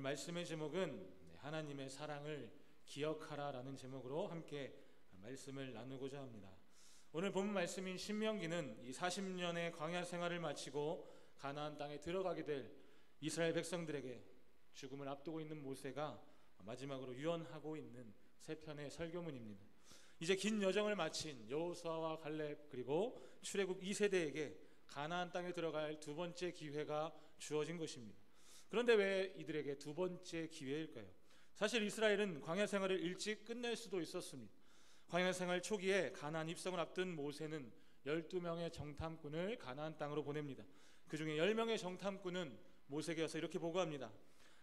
오늘 말씀의 제목은 하나님의 사랑을 기억하라라는 제목으로 함께 말씀을 나누고자 합니다. 오늘 본 말씀인 신명기는 이 40년의 광야 생활을 마치고 가나안 땅에 들어가게 될 이스라엘 백성들에게 죽음을 앞두고 있는 모세가 마지막으로 유언하고 있는 세 편의 설교문입니다. 이제 긴 여정을 마친 여호수아와 갈렙 그리고 출애굽 2세대에게 가나안 땅에 들어갈 두 번째 기회가 주어진 것입니다. 그런데 왜 이들에게 두 번째 기회일까요? 사실 이스라엘은 광야 생활을 일찍 끝낼 수도 있었습니다. 광야 생활 초기에 가나안 입성을 앞둔 모세는 12명의 정탐꾼을 가나안 땅으로 보냅니다. 그 중에 10명의 정탐꾼은 모세에게 와서 이렇게 보고합니다.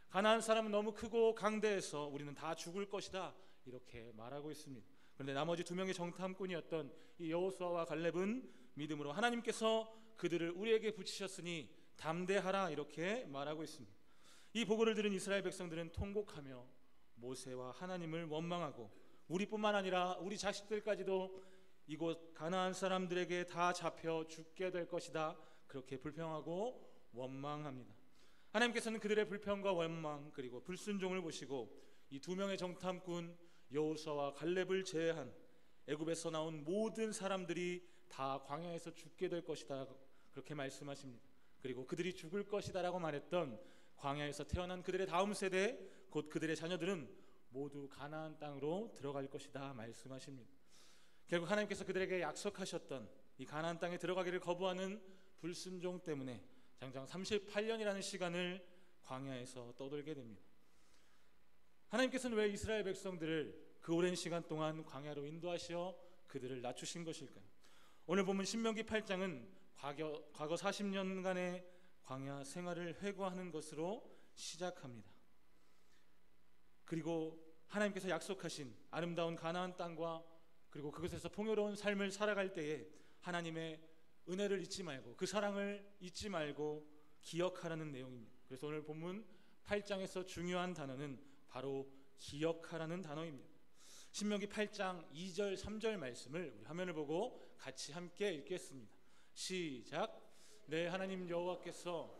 가나안 사람은 너무 크고 강대해서 우리는 다 죽을 것이다, 이렇게 말하고 있습니다. 그런데 나머지 2명의 정탐꾼이었던 이 여호수아와 갈렙은 믿음으로 하나님께서 그들을 우리에게 붙이셨으니 담대하라, 이렇게 말하고 있습니다. 이 보고를 들은 이스라엘 백성들은 통곡하며 모세와 하나님을 원망하고 우리뿐만 아니라 우리 자식들까지도 이곳 가나안 사람들에게 다 잡혀 죽게 될 것이다, 그렇게 불평하고 원망합니다. 하나님께서는 그들의 불평과 원망 그리고 불순종을 보시고 이 2명의 정탐꾼 여호수아와 갈렙을 제외한 애굽에서 나온 모든 사람들이 다 광야에서 죽게 될 것이다, 그렇게 말씀하십니다. 그리고 그들이 죽을 것이다 라고 말했던 광야에서 태어난 그들의 다음 세대, 곧 그들의 자녀들은 모두 가나안 땅으로 들어갈 것이다 말씀하십니다. 결국 하나님께서 그들에게 약속하셨던 이 가나안 땅에 들어가기를 거부하는 불순종 때문에 장장 38년이라는 시간을 광야에서 떠돌게 됩니다. 하나님께서는 왜 이스라엘 백성들을 그 오랜 시간 동안 광야로 인도하시어 그들을 낮추신 것일까요? 오늘 보면 신명기 8장은 과거 40년간의 광야 생활을 회고하는 것으로 시작합니다. 그리고 하나님께서 약속하신 아름다운 가나안 땅과 그리고 그곳에서 풍요로운 삶을 살아갈 때에 하나님의 은혜를 잊지 말고 그 사랑을 잊지 말고 기억하라는 내용입니다. 그래서 오늘 본문 8장에서 중요한 단어는 바로 기억하라는 단어입니다. 신명기 8장 2절 3절 말씀을 우리 화면을 보고 같이 함께 읽겠습니다. 시작. 내 하나님 여호와께서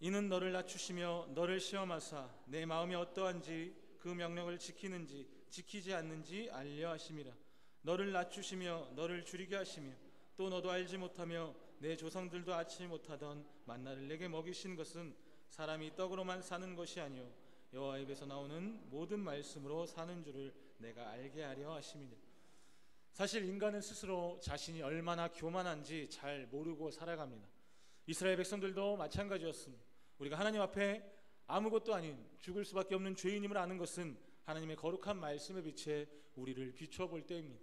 이는 너를 낮추시며 너를 시험하사 내 마음이 어떠한지 그 명령을 지키는지 지키지 않는지 알려 하심이라. 너를 낮추시며 너를 줄이게 하시며 또 너도 알지 못하며 내 조상들도 알지 못하던 만나를 내게 먹이신 것은 사람이 떡으로만 사는 것이 아니요 여호와 입에서 나오는 모든 말씀으로 사는 줄을 내가 알게 하려 하심이라. 사실 인간은 스스로 자신이 얼마나 교만한지 잘 모르고 살아갑니다. 이스라엘 백성들도 마찬가지였습니다. 우리가 하나님 앞에 아무것도 아닌 죽을 수밖에 없는 죄인임을 아는 것은 하나님의 거룩한 말씀의 빛에 우리를 비춰볼 때입니다.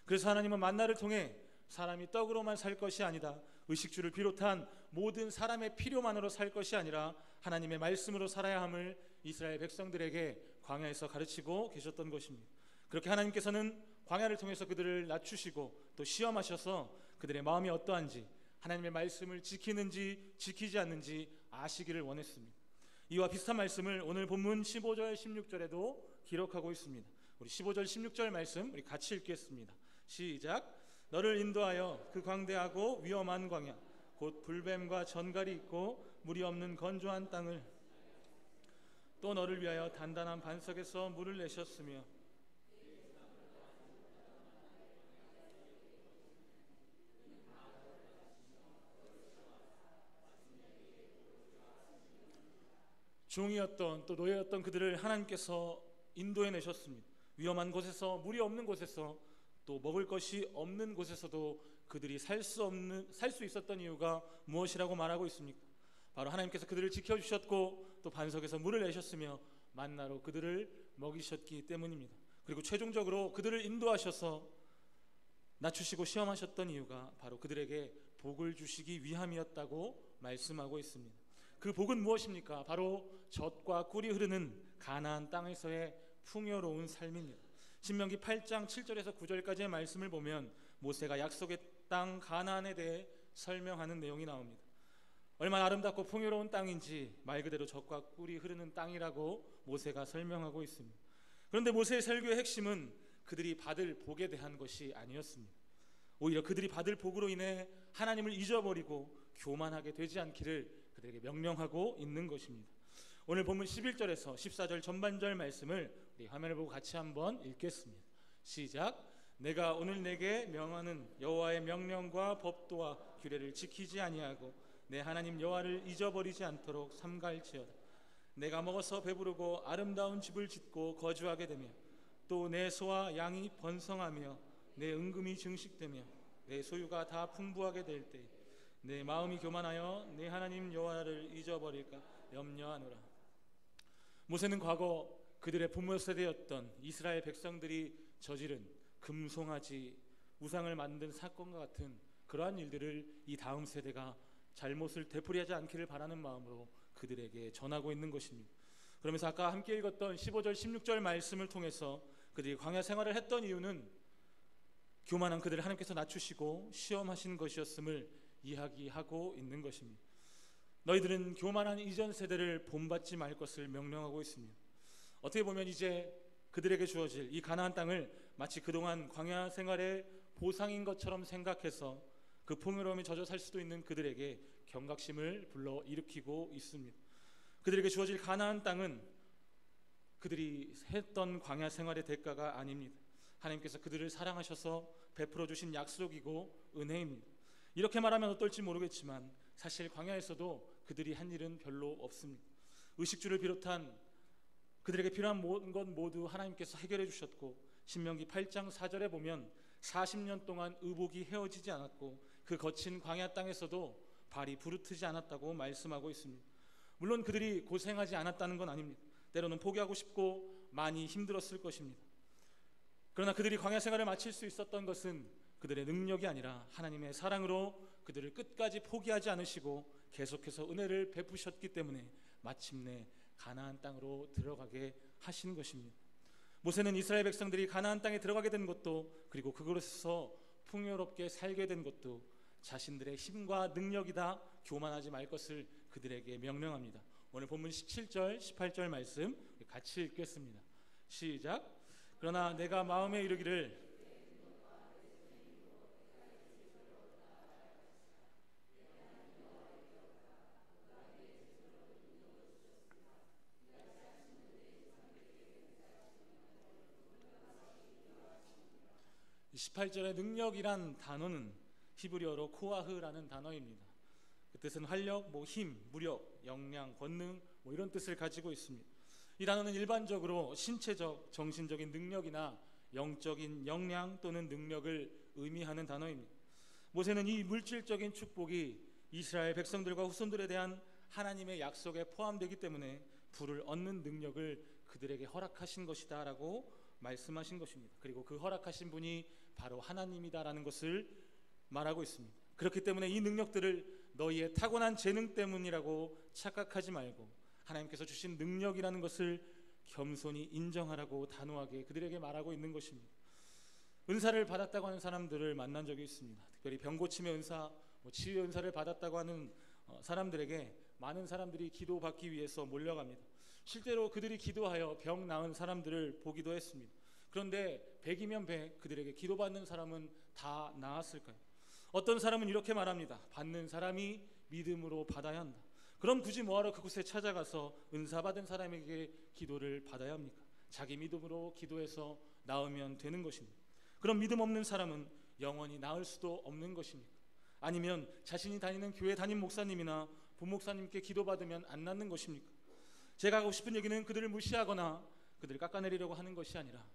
그래서 하나님은 만나를 통해 사람이 떡으로만 살 것이 아니다, 의식주를 비롯한 모든 사람의 필요만으로 살 것이 아니라 하나님의 말씀으로 살아야 함을 이스라엘 백성들에게 광야에서 가르치고 계셨던 것입니다. 그렇게 하나님께서는 광야를 통해서 그들을 낮추시고 또 시험하셔서 그들의 마음이 어떠한지 하나님의 말씀을 지키는지 지키지 않는지 아시기를 원했습니다. 이와 비슷한 말씀을 오늘 본문 15절 16절에도 기록하고 있습니다. 우리 15절 16절 말씀 우리 같이 읽겠습니다. 시작. 너를 인도하여 그 광대하고 위험한 광야 곧 불뱀과 전갈이 있고 물이 없는 건조한 땅을 또 너를 위하여 단단한 반석에서 물을 내셨으며 종이었던 또 노예였던 그들을 하나님께서 인도해 내셨습니다. 위험한 곳에서, 물이 없는 곳에서, 또 먹을 것이 없는 곳에서도 그들이 살 수 있었던 이유가 무엇이라고 말하고 있습니까? 바로 하나님께서 그들을 지켜주셨고 또 반석에서 물을 내셨으며 만나로 그들을 먹이셨기 때문입니다. 그리고 최종적으로 그들을 인도하셔서 낮추시고 시험하셨던 이유가 바로 그들에게 복을 주시기 위함이었다고 말씀하고 있습니다. 그 복은 무엇입니까? 바로 젖과 꿀이 흐르는 가나안 땅에서의 풍요로운 삶입니다. 신명기 8장 7절에서 9절까지의 말씀을 보면 모세가 약속의 땅 가나안에 대해 설명하는 내용이 나옵니다. 얼마나 아름답고 풍요로운 땅인지 말 그대로 젖과 꿀이 흐르는 땅이라고 모세가 설명하고 있습니다. 그런데 모세의 설교의 핵심은 그들이 받을 복에 대한 것이 아니었습니다. 오히려 그들이 받을 복으로 인해 하나님을 잊어버리고 교만하게 되지 않기를 그들에게 명령하고 있는 것입니다. 오늘 본문 11절에서 14절 전반절 말씀을 우리 화면을 보고 같이 한번 읽겠습니다. 시작. 내가 오늘 내게 명하는 여호와의 명령과 법도와 규례를 지키지 아니하고 내 하나님 여호와를 잊어버리지 않도록 삼가할지어다. 내가 먹어서 배부르고 아름다운 집을 짓고 거주하게 되며 또 내 소와 양이 번성하며 내 은금이 증식되며 내 소유가 다 풍부하게 될 때 내 마음이 교만하여 내 하나님 여호와를 잊어버릴까 염려하노라. 모세는 과거 그들의 부모 세대였던 이스라엘 백성들이 저지른 금송아지 우상을 만든 사건과 같은 그러한 일들을 이 다음 세대가 잘못을 되풀이하지 않기를 바라는 마음으로 그들에게 전하고 있는 것입니다. 그러면서 아까 함께 읽었던 15절 16절 말씀을 통해서 그들이 광야 생활을 했던 이유는 교만한 그들을 하나님께서 낮추시고 시험하신 것이었음을 이야기하고 있는 것입니다. 너희들은 교만한 이전 세대를 본받지 말 것을 명령하고 있습니다. 어떻게 보면 이제 그들에게 주어질 이 가나안 땅을 마치 그동안 광야 생활의 보상인 것처럼 생각해서 그 풍요로움에 젖어 살 수도 있는 그들에게 경각심을 불러일으키고 있습니다. 그들에게 주어질 가나안 땅은 그들이 했던 광야 생활의 대가가 아닙니다. 하나님께서 그들을 사랑하셔서 베풀어 주신 약속이고 은혜입니다. 이렇게 말하면 어떨지 모르겠지만 사실 광야에서도 그들이 한 일은 별로 없습니다. 의식주를 비롯한 그들에게 필요한 모든 것 모두 하나님께서 해결해 주셨고, 신명기 8장 4절에 보면 40년 동안 의복이 헤어지지 않았고 그 거친 광야 땅에서도 발이 부르트지 않았다고 말씀하고 있습니다. 물론 그들이 고생하지 않았다는 건 아닙니다. 때로는 포기하고 싶고 많이 힘들었을 것입니다. 그러나 그들이 광야 생활을 마칠 수 있었던 것은 그들의 능력이 아니라 하나님의 사랑으로 그들을 끝까지 포기하지 않으시고 계속해서 은혜를 베푸셨기 때문에 마침내 가나안 땅으로 들어가게 하신 것입니다. 모세는 이스라엘 백성들이 가나안 땅에 들어가게 된 것도, 그리고 그곳에서 풍요롭게 살게 된 것도 자신들의 힘과 능력이다 교만하지 말 것을 그들에게 명령합니다. 오늘 본문 17절 18절 말씀 같이 읽겠습니다. 시작. 그러나 내가 마음에 이르기를 18절의 능력이란 단어는 히브리어로 코아흐라는 단어입니다. 그 뜻은 활력, 힘, 무력, 역량, 권능 이런 뜻을 가지고 있습니다. 이 단어는 일반적으로 신체적, 정신적인 능력이나 영적인 역량 또는 능력을 의미하는 단어입니다. 모세는 이 물질적인 축복이 이스라엘 백성들과 후손들에 대한 하나님의 약속에 포함되기 때문에 부를 얻는 능력을 그들에게 허락하신 것이다 라고 말씀하신 것입니다. 그리고 그 허락하신 분이 바로 하나님이다라는 것을 말하고 있습니다. 그렇기 때문에 이 능력들을 너희의 타고난 재능 때문이라고 착각하지 말고 하나님께서 주신 능력이라는 것을 겸손히 인정하라고 단호하게 그들에게 말하고 있는 것입니다. 은사를 받았다고 하는 사람들을 만난 적이 있습니다. 특별히 병고침의 은사, 치유의 은사를 받았다고 하는 사람들에게 많은 사람들이 기도받기 위해서 몰려갑니다. 실제로 그들이 기도하여 병 나은 사람들을 보기도 했습니다. 그런데 100이면 100 그들에게 기도받는 사람은 다 나았을까요? 어떤 사람은 이렇게 말합니다. 받는 사람이 믿음으로 받아야 한다. 그럼 굳이 뭐하러 그곳에 찾아가서 은사받은 사람에게 기도를 받아야 합니까? 자기 믿음으로 기도해서 나으면 되는 것입니다. 그럼 믿음 없는 사람은 영원히 나을 수도 없는 것입니까? 아니면 자신이 다니는 교회 담임 목사님이나 부목사님께 기도받으면 안 낫는 것입니까? 제가 하고 싶은 얘기는 그들을 무시하거나 그들을 깎아내리려고 하는 것이 아니라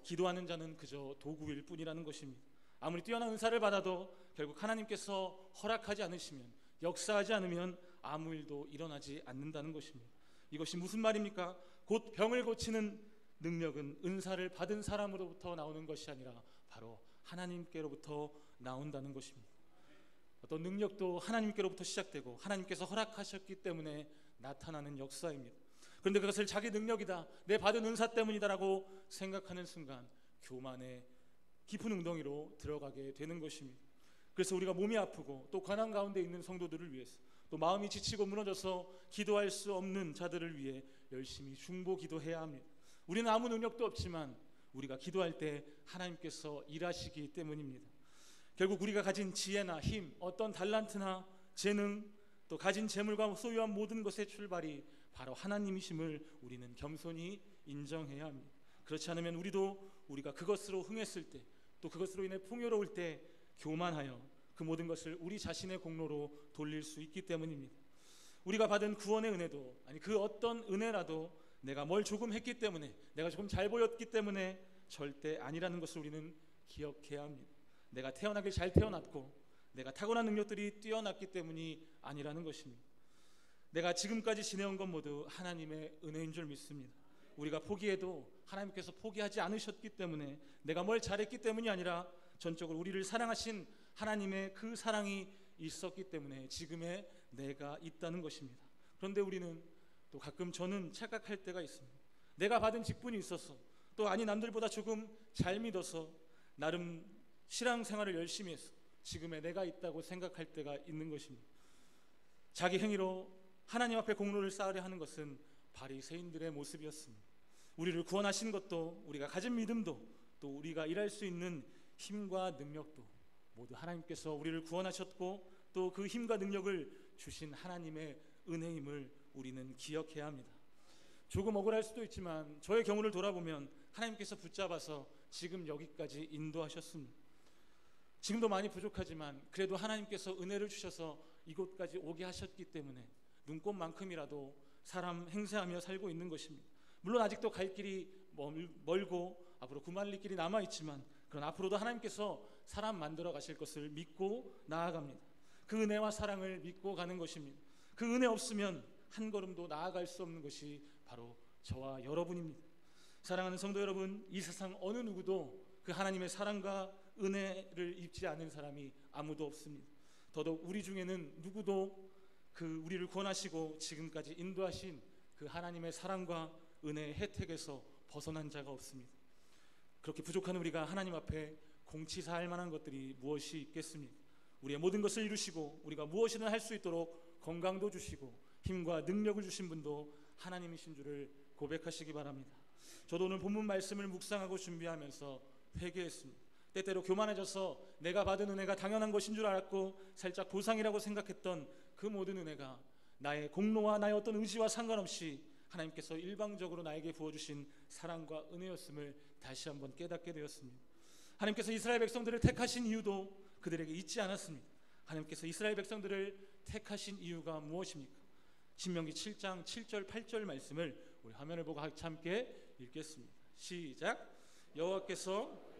기도하는 자는 그저 도구일 뿐이라는 것입니다. 아무리 뛰어난 은사를 받아도 결국 하나님께서 허락하지 않으시면, 역사하지 않으면 아무 일도 일어나지 않는다는 것입니다. 이것이 무슨 말입니까? 곧 병을 고치는 능력은 은사를 받은 사람으로부터 나오는 것이 아니라 바로 하나님께로부터 나온다는 것입니다. 어떤 능력도 하나님께로부터 시작되고 하나님께서 허락하셨기 때문에 나타나는 역사입니다. 그런데 그것을 자기 능력이다, 내 받은 은사 때문이다라고 생각하는 순간 교만의 깊은 웅덩이로 들어가게 되는 것입니다. 그래서 우리가 몸이 아프고 또 고난 가운데 있는 성도들을 위해서, 또 마음이 지치고 무너져서 기도할 수 없는 자들을 위해 열심히 중보 기도해야 합니다. 우리는 아무 능력도 없지만 우리가 기도할 때 하나님께서 일하시기 때문입니다. 결국 우리가 가진 지혜나 힘, 어떤 달란트나 재능, 또 가진 재물과 소유한 모든 것의 출발이 바로 하나님이심을 우리는 겸손히 인정해야 합니다. 그렇지 않으면 우리가 그것으로 흥했을 때, 또 그것으로 인해 풍요로울 때 교만하여 그 모든 것을 우리 자신의 공로로 돌릴 수 있기 때문입니다. 우리가 받은 구원의 은혜도, 아니 그 어떤 은혜라도 내가 뭘 조금 했기 때문에, 내가 조금 잘 보였기 때문에 절대 아니라는 것을 우리는 기억해야 합니다. 내가 태어나길 잘 태어났고 내가 타고난 능력들이 뛰어났기 때문이 아니라는 것입니다. 내가 지금까지 지내온 것 모두 하나님의 은혜인 줄 믿습니다. 우리가 포기해도 하나님께서 포기하지 않으셨기 때문에, 내가 뭘 잘했기 때문이 아니라 전적으로 우리를 사랑하신 하나님의 그 사랑이 있었기 때문에 지금의 내가 있다는 것입니다. 그런데 우리는 또 가끔, 저는 착각할 때가 있습니다. 내가 받은 직분이 있어서, 또 아니 남들보다 조금 잘 믿어서 나름 신앙생활을 열심히 해서 지금의 내가 있다고 생각할 때가 있는 것입니다. 자기 행위로 하나님 앞에 공로를 쌓으려 하는 것은 바리새인들의 모습이었습니다. 우리를 구원하신 것도, 우리가 가진 믿음도, 또 우리가 일할 수 있는 힘과 능력도 모두 하나님께서 우리를 구원하셨고, 또 그 힘과 능력을 주신 하나님의 은혜임을 우리는 기억해야 합니다. 조금 억울할 수도 있지만 저의 경우를 돌아보면 하나님께서 붙잡아서 지금 여기까지 인도하셨습니다. 지금도 많이 부족하지만 그래도 하나님께서 은혜를 주셔서 이곳까지 오게 하셨기 때문에 눈꼽만큼이라도 사람 행세하며 살고 있는 것입니다. 물론 아직도 갈 길이 멀고 앞으로 구만리 길이 남아있지만, 그런 앞으로도 하나님께서 사람 만들어 가실 것을 믿고 나아갑니다. 그 은혜와 사랑을 믿고 가는 것입니다. 그 은혜 없으면 한 걸음도 나아갈 수 없는 것이 바로 저와 여러분입니다. 사랑하는 성도 여러분, 이 세상 어느 누구도 그 하나님의 사랑과 은혜를 입지 않은 사람이 아무도 없습니다. 더더욱 우리 중에는 누구도 그 우리를 구원하시고 지금까지 인도하신 그 하나님의 사랑과 은혜의 혜택에서 벗어난 자가 없습니다. 그렇게 부족한 우리가 하나님 앞에 공치사할 만한 것들이 무엇이 있겠습니까? 우리의 모든 것을 이루시고 우리가 무엇이든 할 수 있도록 건강도 주시고 힘과 능력을 주신 분도 하나님이신 줄을 고백하시기 바랍니다. 저도 오늘 본문 말씀을 묵상하고 준비하면서 회개했습니다. 때때로 교만해져서 내가 받은 은혜가 당연한 것인 줄 알았고 살짝 보상이라고 생각했던 그 모든 은혜가 나의 공로와 나의 어떤 의지와 상관없이 하나님께서 일방적으로 나에게 부어주신 사랑과 은혜였음을 다시 한번 깨닫게 되었습니다. 하나님께서 이스라엘 백성들을 택하신 이유도 그들에게 잊지 않았습니다. 하나님께서 이스라엘 백성들을 택하신 이유가 무엇입니까? 신명기 7장 7절 8절 말씀을 우리 화면을 보고 함께 읽겠습니다. 시작. 여호와께서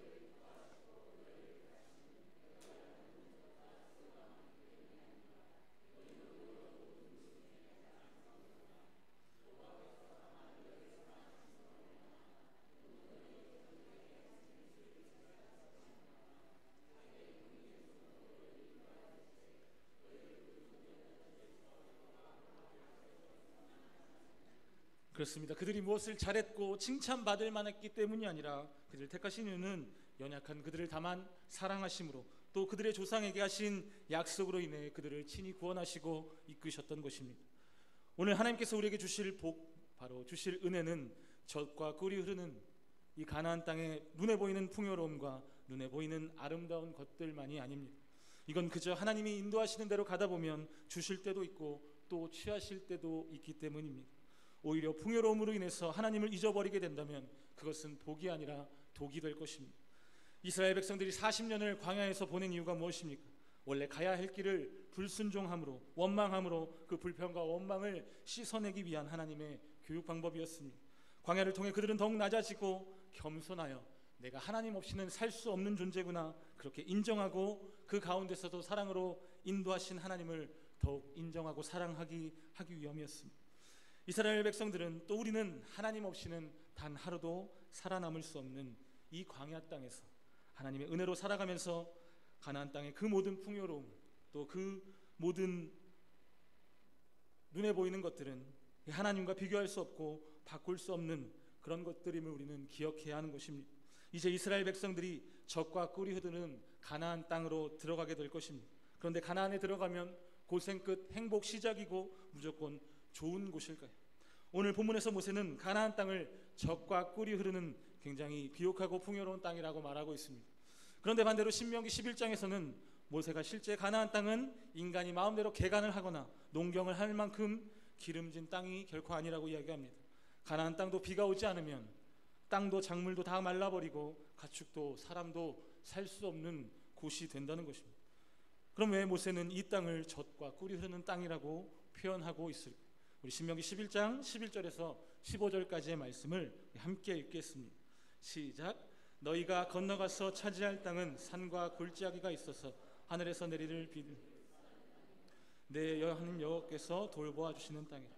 그렇습니다. 그들이 무엇을 잘했고 칭찬받을 만했기 때문이 아니라 그들을 택하신 이유는 연약한 그들을 다만 사랑하심으로, 또 그들의 조상에게 하신 약속으로 인해 그들을 친히 구원하시고 이끄셨던 것입니다. 오늘 하나님께서 우리에게 주실 복, 바로 주실 은혜는 젖과 꿀이 흐르는 이 가나안 땅의 눈에 보이는 풍요로움과 눈에 보이는 아름다운 것들만이 아닙니다. 이건 그저 하나님이 인도하시는 대로 가다 보면 주실 때도 있고 또 취하실 때도 있기 때문입니다. 오히려 풍요로움으로 인해서 하나님을 잊어버리게 된다면 그것은 복이 아니라 독이 될 것입니다. 이스라엘 백성들이 40년을 광야에서 보낸 이유가 무엇입니까? 원래 가야 할 길을 불순종함으로, 원망함으로 그 불평과 원망을 씻어내기 위한 하나님의 교육 방법이었습니다. 광야를 통해 그들은 더욱 낮아지고 겸손하여 내가 하나님 없이는 살 수 없는 존재구나, 그렇게 인정하고 그 가운데서도 사랑으로 인도하신 하나님을 더욱 인정하고 사랑하기 위함이었습니다. 이스라엘 백성들은, 또 우리는 하나님 없이는 단 하루도 살아남을 수 없는 이 광야 땅에서 하나님의 은혜로 살아가면서 가나안 땅의 그 모든 풍요로움, 또 그 모든 눈에 보이는 것들은 하나님과 비교할 수 없고 바꿀 수 없는 그런 것들임을 우리는 기억해야 하는 것입니다. 이제 이스라엘 백성들이 젖과 꿀이 흐르는 가나안 땅으로 들어가게 될 것입니다. 그런데 가나안에 들어가면 고생 끝 행복 시작이고 무조건 좋은 곳일까요? 오늘 본문에서 모세는 가나안 땅을 젖과 꿀이 흐르는 굉장히 비옥하고 풍요로운 땅이라고 말하고 있습니다. 그런데 반대로 신명기 11장에서는 모세가 실제 가나안 땅은 인간이 마음대로 개간을 하거나 농경을 할 만큼 기름진 땅이 결코 아니라고 이야기합니다. 가나안 땅도 비가 오지 않으면 땅도 작물도 다 말라버리고 가축도 사람도 살 수 없는 곳이 된다는 것입니다. 그럼 왜 모세는 이 땅을 젖과 꿀이 흐르는 땅이라고 표현하고 있을까? 우리 신명기 11장 11절에서 15절까지의 말씀을 함께 읽겠습니다. 시작. 너희가 건너가서 차지할 땅은 산과 골짜기가 있어서 하늘에서 내리를 비를 내 하나님 여호와께서 돌보아 주시는 땅이라.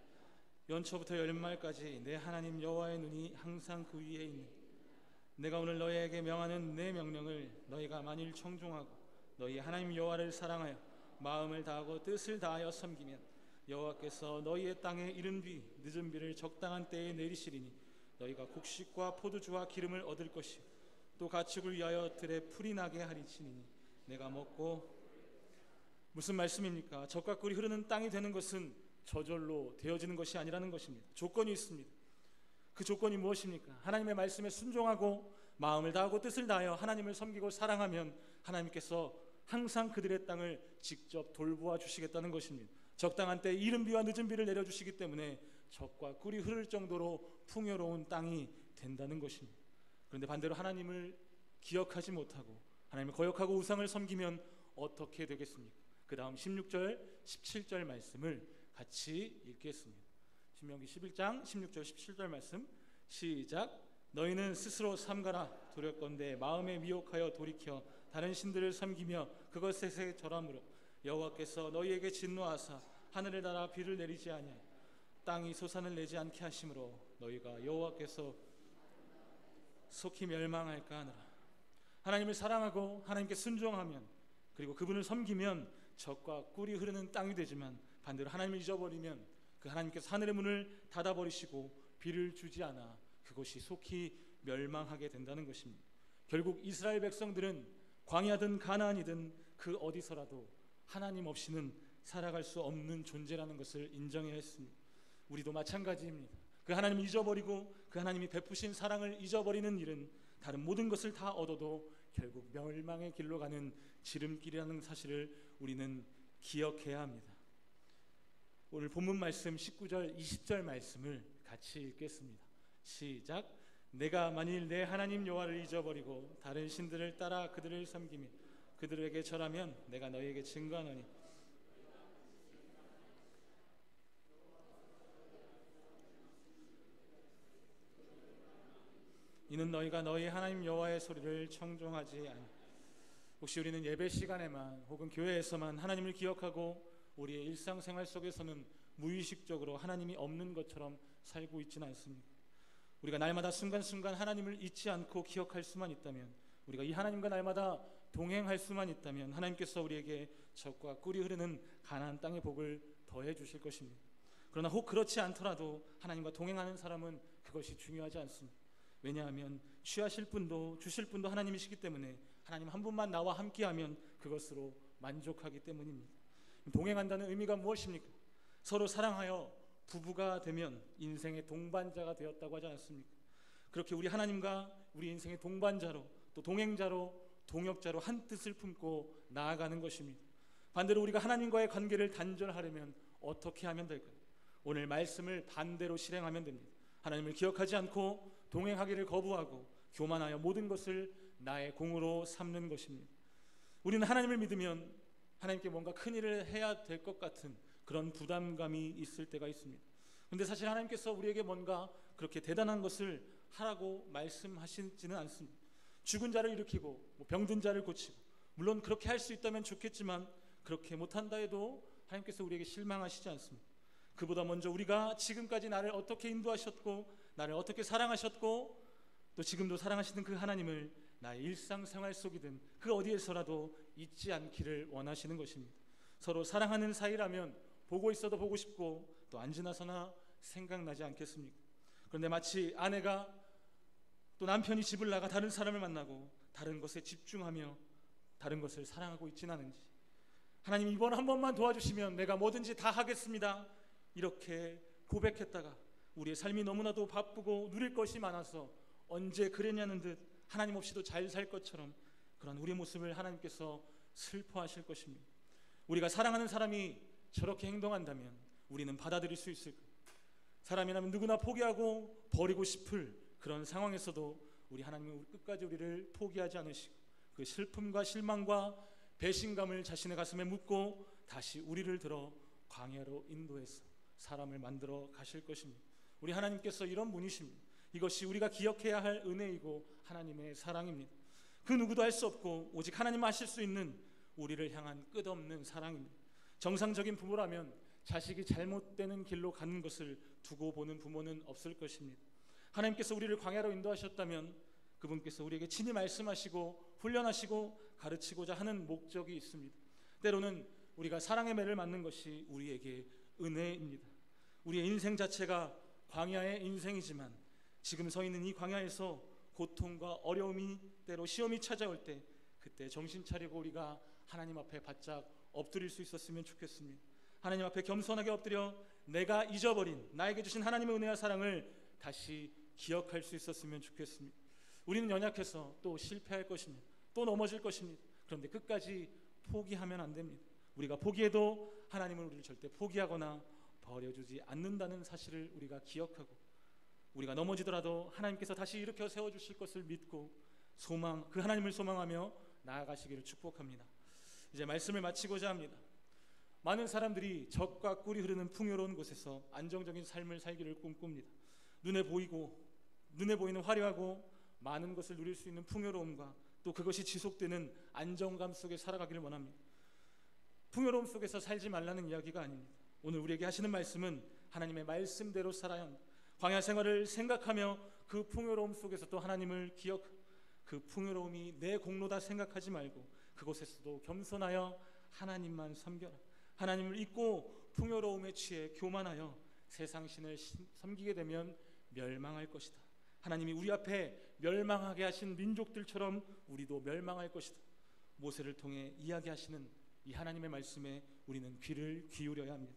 연초부터 열말까지 내 하나님 여호와의 눈이 항상 그 위에 있는 내가 오늘 너희에게 명하는 내 명령을 너희가 만일 청종하고 너희 하나님 여호와를 사랑하여 마음을 다하고 뜻을 다하여 섬기면 여호와께서 너희의 땅에 이른 비 늦은 비를 적당한 때에 내리시리니 너희가 곡식과 포도주와 기름을 얻을 것이요 또 가축을 위하여 들에 풀이 나게 하리치니 내가 먹고. 무슨 말씀입니까? 젖과 꿀이 흐르는 땅이 되는 것은 저절로 되어지는 것이 아니라는 것입니다. 조건이 있습니다. 그 조건이 무엇입니까? 하나님의 말씀에 순종하고 마음을 다하고 뜻을 다하여 하나님을 섬기고 사랑하면 하나님께서 항상 그들의 땅을 직접 돌보아 주시겠다는 것입니다. 적당한 때 이른 비와 늦은 비를 내려주시기 때문에 젖과 꿀이 흐를 정도로 풍요로운 땅이 된다는 것입니다. 그런데 반대로 하나님을 기억하지 못하고 하나님을 거역하고 우상을 섬기면 어떻게 되겠습니까? 그 다음 16절 17절 말씀을 같이 읽겠습니다. 신명기 11장 16절 17절 말씀 시작. 너희는 스스로 삼가라. 두렵건대 마음에 미혹하여 돌이켜 다른 신들을 섬기며 그것에 절함으로 여호와께서 너희에게 진노하사 하늘을 달아 비를 내리지 아니하여 땅이 소산을 내지 않게 하심으로 너희가 여호와께서 속히 멸망할까 하느라. 하나님을 사랑하고 하나님께 순종하면 그리고 그분을 섬기면 젖과 꿀이 흐르는 땅이 되지만 반대로 하나님을 잊어버리면 그 하나님께서 하늘의 문을 닫아버리시고 비를 주지 않아 그것이 속히 멸망하게 된다는 것입니다. 결국 이스라엘 백성들은 광야든 가나안이든 그 어디서라도 하나님 없이는 살아갈 수 없는 존재라는 것을 인정해야 했습니다. 우리도 마찬가지입니다. 그 하나님을 잊어버리고 그 하나님이 베푸신 사랑을 잊어버리는 일은 다른 모든 것을 다 얻어도 결국 멸망의 길로 가는 지름길이라는 사실을 우리는 기억해야 합니다. 오늘 본문 말씀 19절 20절 말씀을 같이 읽겠습니다. 시작. 내가 만일 내 하나님 여호와를 잊어버리고 다른 신들을 따라 그들을 섬기며 그들에게 절하면 내가 너희에게 증거하노니 이는 너희가 너희 하나님 여호와의 소리를 청종하지 않. 혹시 우리는 예배 시간에만 혹은 교회에서만 하나님을 기억하고 우리의 일상생활 속에서는 무의식적으로 하나님이 없는 것처럼 살고 있지는 않습니까? 우리가 날마다 순간순간 하나님을 잊지 않고 기억할 수만 있다면, 우리가 이 하나님과 날마다 동행할 수만 있다면 하나님께서 우리에게 젖과 꿀이 흐르는 가나안 땅의 복을 더해 주실 것입니다. 그러나 혹 그렇지 않더라도 하나님과 동행하는 사람은 그것이 중요하지 않습니다. 왜냐하면 취하실 분도 주실 분도 하나님이시기 때문에 하나님 한 분만 나와 함께하면 그것으로 만족하기 때문입니다. 동행한다는 의미가 무엇입니까? 서로 사랑하여 부부가 되면 인생의 동반자가 되었다고 하지 않습니까? 그렇게 우리 하나님과 우리 인생의 동반자로 또 동행자로 동역자로 한 뜻을 품고 나아가는 것입니다. 반대로 우리가 하나님과의 관계를 단절하려면 어떻게 하면 될까요? 오늘 말씀을 반대로 실행하면 됩니다. 하나님을 기억하지 않고 동행하기를 거부하고 교만하여 모든 것을 나의 공으로 삼는 것입니다. 우리는 하나님을 믿으면 하나님께 뭔가 큰 일을 해야 될 것 같은 그런 부담감이 있을 때가 있습니다. 그런데 사실 하나님께서 우리에게 뭔가 그렇게 대단한 것을 하라고 말씀하시지는 않습니다. 죽은 자를 일으키고 병든 자를 고치고, 물론 그렇게 할 수 있다면 좋겠지만 그렇게 못한다 해도 하나님께서 우리에게 실망하시지 않습니다. 그보다 먼저 우리가 지금까지 나를 어떻게 인도하셨고 나를 어떻게 사랑하셨고 또 지금도 사랑하시는 그 하나님을 나의 일상생활 속이든 그 어디에서라도 잊지 않기를 원하시는 것입니다. 서로 사랑하는 사이라면 보고 있어도 보고 싶고 또 안 지나서나 생각나지 않겠습니까? 그런데 마치 아내가 또 남편이 집을 나가 다른 사람을 만나고 다른 것에 집중하며 다른 것을 사랑하고 있지는 않은지, 하나님 이번 한 번만 도와주시면 내가 뭐든지 다 하겠습니다 이렇게 고백했다가 우리의 삶이 너무나도 바쁘고 누릴 것이 많아서 언제 그랬냐는 듯 하나님 없이도 잘 살 것처럼 그런 우리의 모습을 하나님께서 슬퍼하실 것입니다. 우리가 사랑하는 사람이 저렇게 행동한다면 우리는 받아들일 수 있을까? 사람이라면 누구나 포기하고 버리고 싶을 그런 상황에서도 우리 하나님은 끝까지 우리를 포기하지 않으시고 그 슬픔과 실망과 배신감을 자신의 가슴에 묻고 다시 우리를 들어 광야로 인도해서 사람을 만들어 가실 것입니다. 우리 하나님께서 이런 분이십니다. 이것이 우리가 기억해야 할 은혜이고 하나님의 사랑입니다. 그 누구도 할 수 없고 오직 하나님 하실 수 있는 우리를 향한 끝없는 사랑입니다. 정상적인 부모라면 자식이 잘못되는 길로 가는 것을 두고 보는 부모는 없을 것입니다. 하나님께서 우리를 광야로 인도하셨다면 그분께서 우리에게 친히 말씀하시고 훈련하시고 가르치고자 하는 목적이 있습니다. 때로는 우리가 사랑의 매를 맞는 것이 우리에게 은혜입니다. 우리의 인생 자체가 광야의 인생이지만 지금 서 있는 이 광야에서 고통과 어려움이 때로 시험이 찾아올 때 그때 정신 차리고 우리가 하나님 앞에 바짝 엎드릴 수 있었으면 좋겠습니다. 하나님 앞에 겸손하게 엎드려 내가 잊어버린 나에게 주신 하나님의 은혜와 사랑을 다시 기억할 수 있었으면 좋겠습니다. 우리는 연약해서 또 실패할 것입니다. 또 넘어질 것입니다. 그런데 끝까지 포기하면 안 됩니다. 우리가 포기해도 하나님은 우리를 절대 포기하거나 버려주지 않는다는 사실을 우리가 기억하고 우리가 넘어지더라도 하나님께서 다시 일으켜 세워주실 것을 믿고 그 하나님을 소망하며 나아가시기를 축복합니다. 이제 말씀을 마치고자 합니다. 많은 사람들이 젖과 꿀이 흐르는 풍요로운 곳에서 안정적인 삶을 살기를 꿈꿉니다. 눈에 보이는 화려하고 많은 것을 누릴 수 있는 풍요로움과 또 그것이 지속되는 안정감 속에 살아가기를 원합니다. 풍요로움 속에서 살지 말라는 이야기가 아닙니다. 오늘 우리에게 하시는 말씀은 하나님의 말씀대로 살아야 합니다. 광야 생활을 생각하며 그 풍요로움 속에서 또 하나님을 그 풍요로움이 내 공로다 생각하지 말고 그곳에서도 겸손하여 하나님만 섬겨라. 하나님을 잊고 풍요로움에 취해 교만하여 세상 신을 섬기게 되면 멸망할 것이다. 하나님이 우리 앞에 멸망하게 하신 민족들처럼 우리도 멸망할 것이다. 모세를 통해 이야기하시는 이 하나님의 말씀에 우리는 귀를 기울여야 합니다.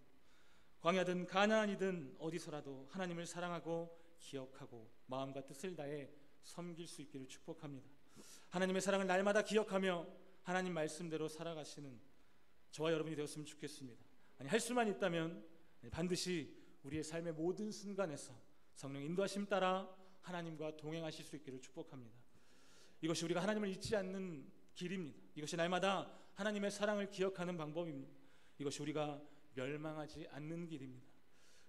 광야든 가나안이든 어디서라도 하나님을 사랑하고 기억하고 마음과 뜻을 다해 섬길 수 있기를 축복합니다. 하나님의 사랑을 날마다 기억하며 하나님 말씀대로 살아가시는 저와 여러분이 되었으면 좋겠습니다. 할 수만 있다면 반드시 우리의 삶의 모든 순간에서 성령 인도하심 따라 하나님과 동행하실 수 있기를 축복합니다. 이것이 우리가 하나님을 잊지 않는 길입니다. 이것이 날마다 하나님의 사랑을 기억하는 방법입니다. 이것이 우리가 멸망하지 않는 길입니다.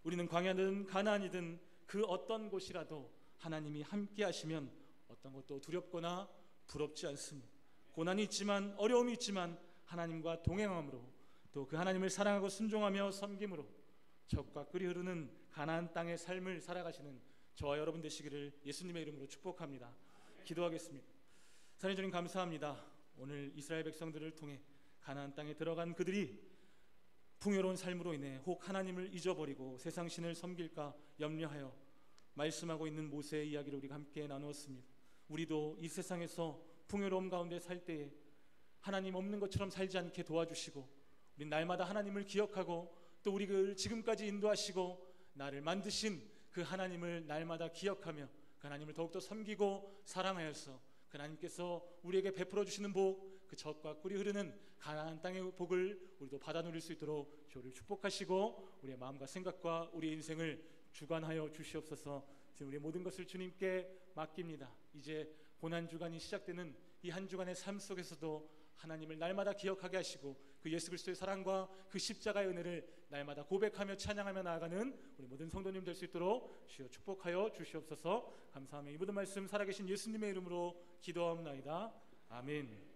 우리는 광야든 가나안이든 그 어떤 곳이라도 하나님이 함께 하시면 어떤 것도 두렵거나 부럽지 않습니다. 고난이 있지만 어려움이 있지만 하나님과 동행함으로 또 그 하나님을 사랑하고 순종하며 섬김으로 젖과 꿀이 흐르는 가나안 땅의 삶을 살아가시는 저와 여러분 되시기를 예수님의 이름으로 축복합니다. 기도하겠습니다. 사랑해 주님 감사합니다. 오늘 이스라엘 백성들을 통해 가나안 땅에 들어간 그들이 풍요로운 삶으로 인해 혹 하나님을 잊어버리고 세상 신을 섬길까 염려하여 말씀하고 있는 모세의 이야기를 우리가 함께 나누었습니다. 우리도 이 세상에서 풍요로움 가운데 살 때에 하나님 없는 것처럼 살지 않게 도와주시고 우리 날마다 하나님을 기억하고 또 우리를 지금까지 인도하시고 나를 만드신 그 하나님을 날마다 기억하며 그 하나님을 더욱더 섬기고 사랑하여서 그 하나님께서 우리에게 베풀어 주시는 복, 그 젖과 꿀이 흐르는 가나안 땅의 복을 우리도 받아 누릴 수 있도록 저를 축복하시고 우리의 마음과 생각과 우리의 인생을 주관하여 주시옵소서. 지금 우리의 모든 것을 주님께 맡깁니다. 이제 고난주간이 시작되는 이 한 주간의 삶 속에서도 하나님을 날마다 기억하게 하시고 그 예수 그리스도의 사랑과 그 십자가의 은혜를 날마다 고백하며 찬양하며 나아가는 우리 모든 성도님 될 수 있도록 주여 축복하여 주시옵소서. 감사하며 이 모든 말씀 살아계신 예수님의 이름으로 기도하옵나이다. 아멘.